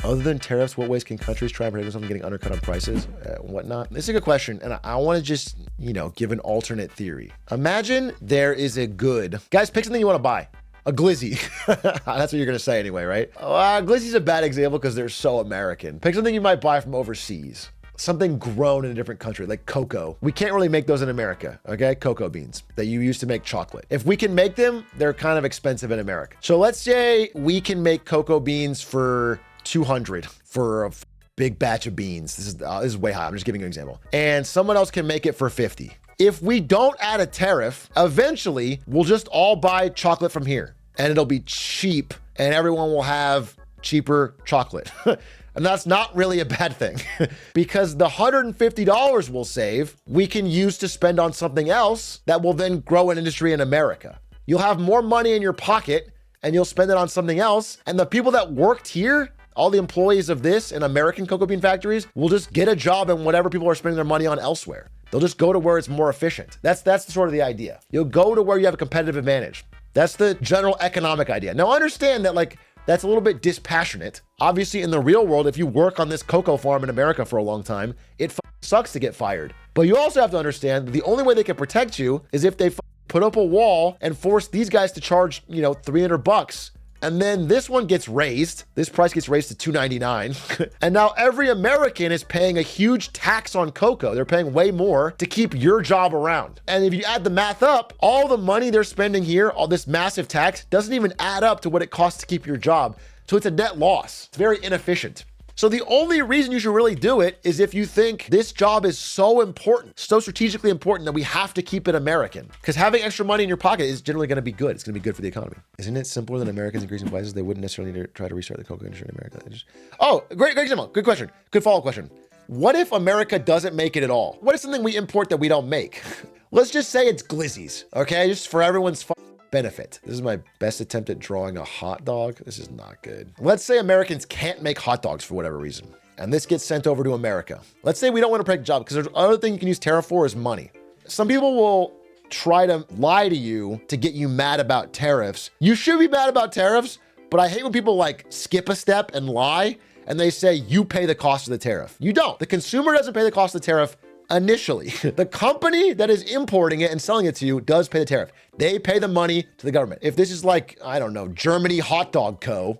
Other than tariffs, what ways can countries try and protect themselves from getting undercut on prices and whatnot? This is a good question, and I want to just, give an alternate theory. Imagine there is a good... Guys, pick something you want to buy. A glizzy. That's what you're going to say anyway, right? Glizzy's a bad example because they're so American. Pick something you might buy from overseas. Something grown in a different country, like cocoa. We can't really make those in America, okay? Cocoa beans that you use to make chocolate. If we can make them, they're kind of expensive in America. So let's say we can make cocoa beans for 200 for a big batch of beans. This is way high. I'm just giving you an example. And someone else can make it for 50. If we don't add a tariff, eventually we'll just all buy chocolate from here and it'll be cheap and everyone will have cheaper chocolate. And that's not really a bad thing because the $150 we'll save, we can use to spend on something else that will then grow an industry in America. You'll have more money in your pocket and you'll spend it on something else. And the people that worked here, all the employees of this in American cocoa bean factories, will just get a job in whatever people are spending their money on elsewhere. They'll just go to where it's more efficient. That's sort of the idea. You'll go to where you have a competitive advantage. That's the general economic idea. Now understand that that's a little bit dispassionate. Obviously in the real world, if you work on this cocoa farm in America for a long time, it sucks to get fired. But you also have to understand that the only way they can protect you is if they put up a wall and force these guys to charge, $300. And then this one gets raised. This price gets raised to $2.99. And now every American is paying a huge tax on cocoa. They're paying way more to keep your job around. And if you add the math up, all the money they're spending here, all this massive tax, doesn't even add up to what it costs to keep your job. So it's a net loss. It's very inefficient. So the only reason you should really do it is if you think this job is so important, so strategically important that we have to keep it American. Because having extra money in your pocket is generally going to be good. It's going to be good for the economy. Isn't it simpler than Americans increasing prices? They wouldn't necessarily need to try to restart the cocoa industry in America. Great example. Good question. Good follow-up question. What if America doesn't make it at all? What is something we import that we don't make? Let's just say it's glizzies, okay? Just for everyone's benefit. This is my best attempt at drawing a hot dog. This is not good. Let's say Americans can't make hot dogs for whatever reason, and this gets sent over to America. Let's say we don't want to protect jobs because there's other thing you can use tariff for is money. Some people will try to lie to you to get you mad about tariffs. You should be mad about tariffs, but I hate when people skip a step and lie and they say you pay the cost of the tariff. You don't. The consumer doesn't pay the cost of the tariff initially. The company that is importing it and selling it to you does pay the tariff. They pay the money to the government. If this is Germany Hot Dog Co.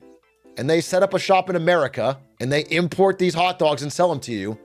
and they set up a shop in America and they import these hot dogs and sell them to you,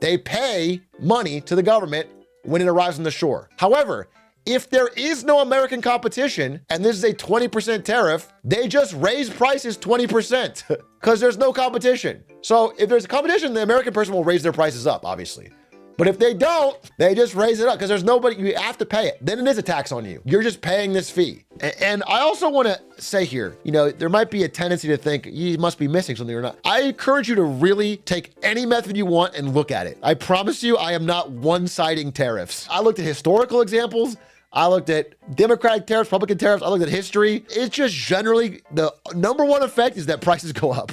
they pay money to the government when it arrives on the shore. However, if there is no American competition and this is a 20% tariff, they just raise prices 20% because there's no competition. So if there's a competition, the American person will raise their prices up, obviously. But if they don't, they just raise it up because there's nobody, you have to pay it. Then it is a tax on you. You're just paying this fee. And I also want to say here, there might be a tendency to think you must be missing something or not. I encourage you to really take any method you want and look at it. I promise you, I am not one-siding tariffs. I looked at historical examples. I looked at Democratic tariffs, Republican tariffs. I looked at history. It's just generally the number one effect is that prices go up.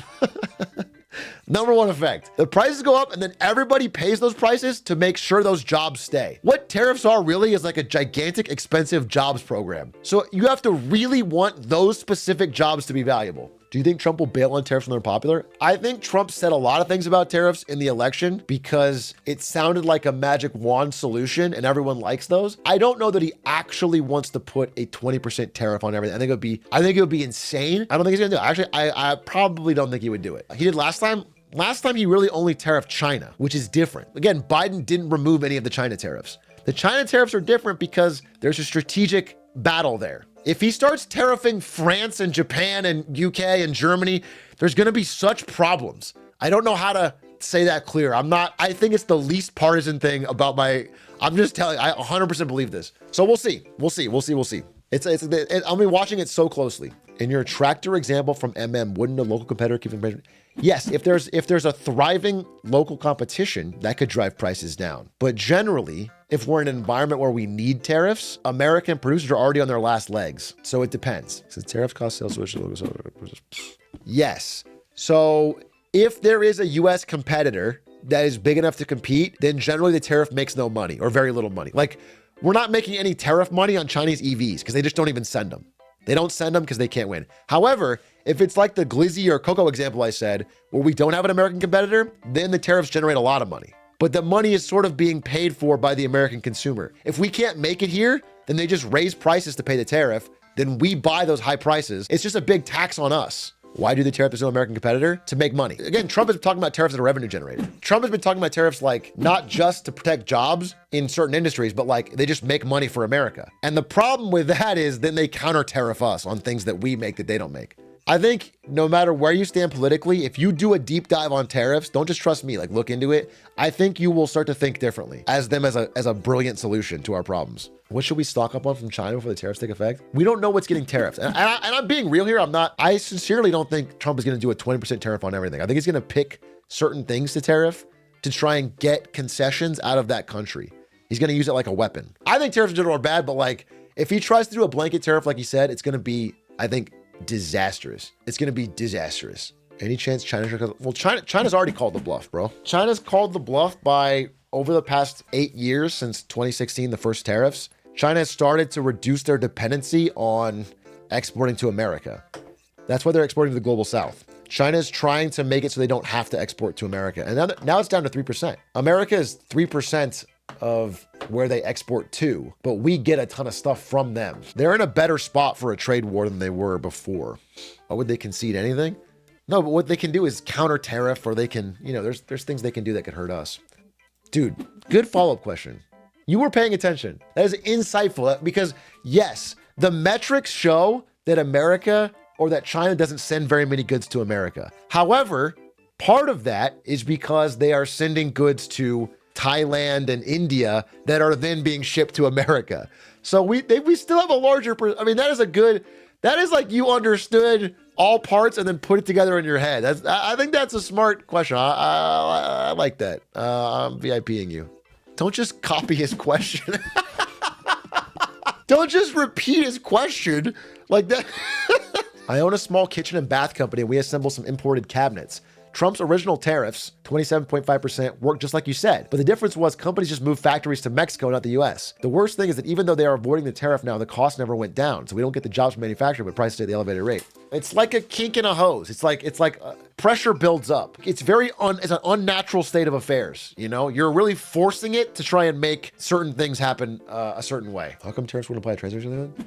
Number one effect. The prices go up and then everybody pays those prices to make sure those jobs stay. What tariffs are really is like a gigantic expensive jobs program. So you have to really want those specific jobs to be valuable. Do you think Trump will bail on tariffs when they're popular? I think Trump said a lot of things about tariffs in the election because it sounded like a magic wand solution and everyone likes those. I don't know that he actually wants to put a 20% tariff on everything. I think it would be insane. I don't think he's gonna do it. Actually, I probably don't think he would do it. He did last time. Last time he really only tariffed China, which is different. Again, Biden didn't remove any of the China tariffs. The China tariffs are different because there's a strategic battle there. If he starts tariffing France and Japan and UK and Germany, there's going to be such problems. I don't know how to say that clear. I think it's the least partisan thing about I'm just telling you, I 100% believe this. So we'll see. I'll be watching it so closely. In your tractor example from wouldn't a local competitor keep them? Yes, if there's a thriving local competition, that could drive prices down. But generally, if we're in an environment where we need tariffs, American producers are already on their last legs. So it depends. So tariffs cost sales switch. Yes. So if there is a US competitor that is big enough to compete, then generally the tariff makes no money or very little money. We're not making any tariff money on Chinese EVs because they just don't even send them. They don't send them because they can't win. However, if it's like the glizzy or cocoa example I said, where we don't have an American competitor, then the tariffs generate a lot of money. But the money is sort of being paid for by the American consumer. If we can't make it here, then they just raise prices to pay the tariff. Then we buy those high prices. It's just a big tax on us. Why do the tariff? There's no American competitor? To make money. Again, Trump has been talking about tariffs as a revenue generator. Trump has been talking about tariffs like not just to protect jobs in certain industries, but like they just make money for America. And the problem with that is then they counter tariff us on things that we make that they don't make. I think no matter where you stand politically, if you do a deep dive on tariffs, don't just trust me, like look into it. I think you will start to think differently as a brilliant solution to our problems. What should we stock up on from China before the tariffs take effect? We don't know what's getting tariffs. And I'm being real here. I sincerely don't think Trump is going to do a 20% tariff on everything. I think he's going to pick certain things to tariff to try and get concessions out of that country. He's going to use it like a weapon. I think tariffs in general are bad, but like if he tries to do a blanket tariff, like he said, it's going to be, I think, disastrous. It's going to be disastrous. Any chance China? Well, China's already called the bluff, bro. China's called the bluff by over the past 8 years since 2016, the first tariffs. China has started to reduce their dependency on exporting to America. That's why they're exporting to the global south. China is trying to make it so they don't have to export to America. And now it's down to 3%. America is 3% of where they export to, but we get a ton of stuff from them. They're in a better spot for a trade war than they were before. Why would they concede anything? No, but what they can do is counter tariff, or they can, there's things they can do that could hurt us. Dude, good follow-up question. You were paying attention. That is insightful because yes, the metrics show that America or that China doesn't send very many goods to America. However, part of that is because they are sending goods to Thailand and India that are then being shipped to America. So we still have a larger, that is like you understood all parts and then put it together in your head. I think that's a smart question. I like that. I'm VIPing you. Don't just copy his question. Don't just repeat his question like that. I own a small kitchen and bath company, and we assemble some imported cabinets. Trump's original tariffs, 27.5%, worked just like you said. But the difference was companies just moved factories to Mexico, not the US. The worst thing is that even though they are avoiding the tariff now, the cost never went down. So we don't get the jobs from manufacturing, but prices stay at the elevated rate. It's like a kink in a hose. It's like pressure builds up. It's it's an unnatural state of affairs. You're really forcing it to try and make certain things happen a certain way. How come tariffs wouldn't apply to transshipping?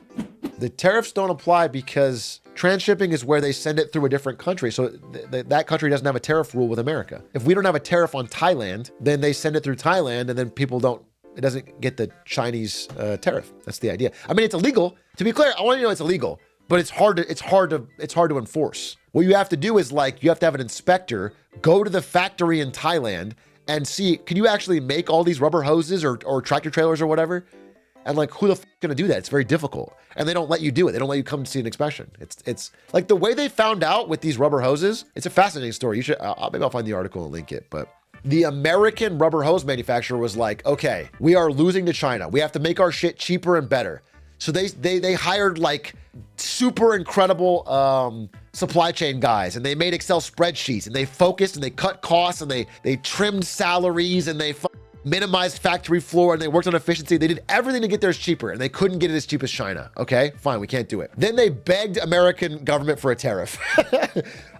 The tariffs don't apply because transshipping is where they send it through a different country. So that country doesn't have a tariff rule with America. If we don't have a tariff on Thailand, then they send it through Thailand and then it doesn't get the Chinese tariff. That's the idea. It's illegal. To be clear, I want you to know it's illegal, but it's hard to enforce. What you have to do is you have to have an inspector go to the factory in Thailand and see, can you actually make all these rubber hoses or tractor trailers or whatever? And who the f gonna do that? It's very difficult. And they don't let you do it. They don't let you come to see an inspection. It's like the way they found out with these rubber hoses. It's a fascinating story. You should, maybe I'll find the article and link it. But the American rubber hose manufacturer was like, okay, we are losing to China. We have to make our shit cheaper and better. So they hired super incredible supply chain guys, and they made Excel spreadsheets, and they focused and they cut costs, and they trimmed salaries, and they minimized factory floor, and they worked on efficiency. They did everything to get theirs cheaper, and they couldn't get it as cheap as China. Okay, fine, we can't do it. Then they begged American government for a tariff.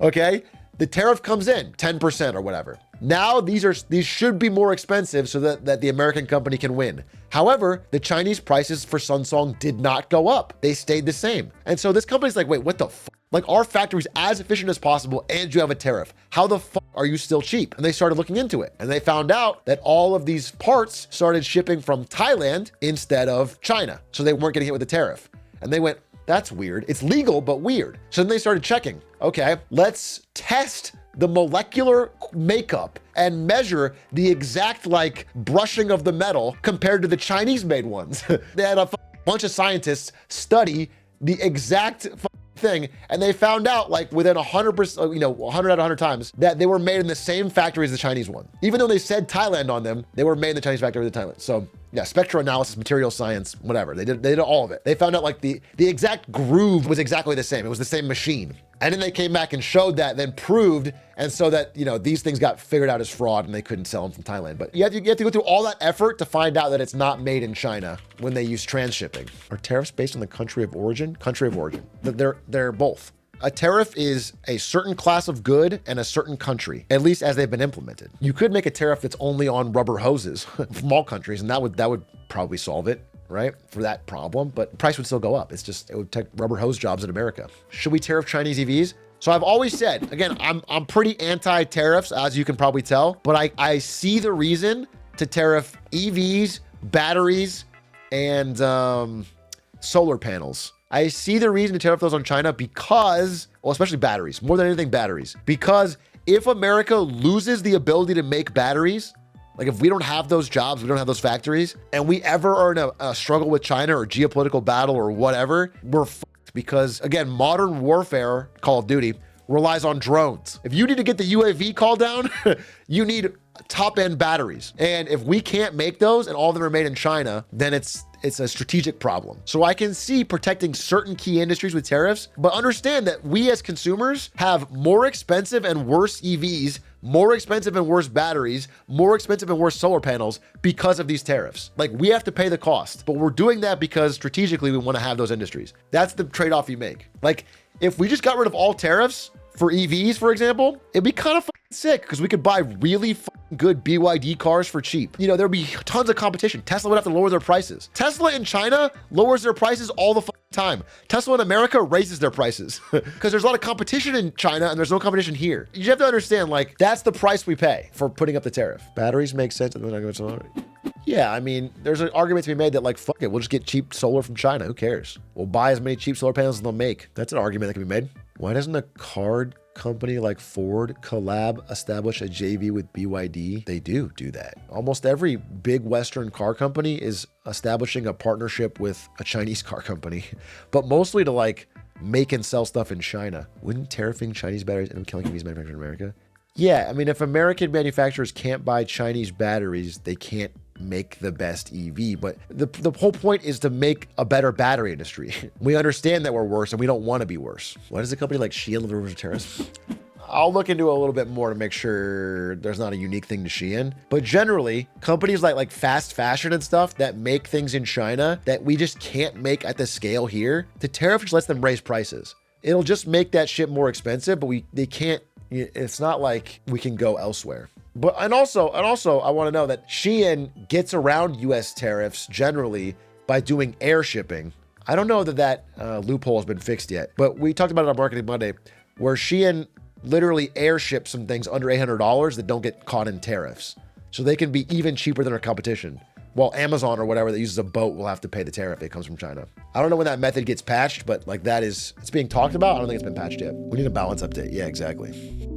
Okay, the tariff comes in 10% or whatever. Now these should be more expensive so that the American company can win. However, the Chinese prices for Samsung did not go up. They stayed the same. And so this company's like, wait, what the f? Our factory's as efficient as possible and you have a tariff. How the f are you still cheap? And they started looking into it. And they found out that all of these parts started shipping from Thailand instead of China. So they weren't getting hit with the tariff. And they went, that's weird. It's legal, but weird. So then they started checking. Okay, let's test the molecular makeup and measure the exact brushing of the metal compared to the Chinese made ones. They had a bunch of scientists study the exact thing, and they found out within 100%, 100 out of 100 times that they were made in the same factory as the Chinese one. Even though they said Thailand on them, they were made in the Chinese factory of Thailand. So Yeah, spectral analysis, material science, whatever. They did all of it. They found out like the exact groove was exactly the same. It was the same machine. And then they came back and showed that, then proved, and so that, you know, these things got figured out as fraud and they couldn't sell them from Thailand. But you have to go through all that effort to find out that it's not made in China when they use transshipping. Are tariffs based on the country of origin? Country of origin. They're both. A tariff is a certain class of good and a certain country, at least as they've been implemented. You could make a tariff that's only on rubber hoses from all countries, and that would probably solve it, right, for that problem, but the price would still go up. It would take rubber hose jobs in America. Should we tariff Chinese EVs? So I've always said, again, I'm pretty anti-tariffs, as you can probably tell, but I see the reason to tariff EVs, batteries, and solar panels. I see the reason to tariff those on China because, well, especially batteries, more than anything batteries, because if America loses the ability to make batteries, like if we don't have those jobs, we don't have those factories, and we ever are in a struggle with China or geopolitical battle or whatever, we're fucked because, again, modern warfare, Call of Duty, relies on drones. If you need to get the UAV call down, you need top-end batteries. And if we can't make those and all of them are made in China, then it's a strategic problem. So I can see protecting certain key industries with tariffs, but understand that we as consumers have more expensive and worse EVs, more expensive and worse batteries, more expensive and worse solar panels because of these tariffs. Like, we have to pay the cost, but we're doing that because strategically we want to have those industries. That's the trade-off you make. Like, if we just got rid of all tariffs for EVs, for example, it'd be kind of sick because we could buy really good BYD cars for cheap. You know, there'd be tons of competition. Tesla would have to lower their prices. Tesla in China lowers their prices all the time. Tesla in America raises their prices because there's a lot of competition in China and there's no competition here. You have to understand, like, that's the price we pay for putting up the tariff. Batteries make sense. Yeah, I mean, there's an argument to be made that, like, fuck it, we'll just get cheap solar from China. Who cares? We'll buy as many cheap solar panels as they'll make. That's an argument that can be made. Why doesn't a card company like Ford collab establish a JV with BYD? They do that. Almost every big Western car company is establishing a partnership with a Chinese car company, but mostly to like make and sell stuff in China. Wouldn't tariffing Chinese batteries end up killing EVs manufactured in America? Yeah, I mean, if American manufacturers can't buy Chinese batteries, they can't make the best EV, but the whole point is to make a better battery industry. We understand that we're worse and we don't want to be worse. Why does a company like Shein live over tariffs? I'll look into a little bit more to make sure there's not a unique thing to Shein, but generally companies like fast fashion and stuff that make things in China that we just can't make at the scale here, the tariff just lets them raise prices. It'll just make that shit more expensive, but they can't, it's not like we can go elsewhere. But and also I want to know that Shein gets around US tariffs generally by doing air shipping. I don't know that loophole has been fixed yet, but we talked about it on Marketing Monday where Shein literally air ships some things under $800 that don't get caught in tariffs. So they can be even cheaper than our competition. While Amazon or whatever that uses a boat will have to pay the tariff if it comes from China. I don't know when that method gets patched, but like it's being talked about. I don't think it's been patched yet. We need a balance update. Yeah, exactly.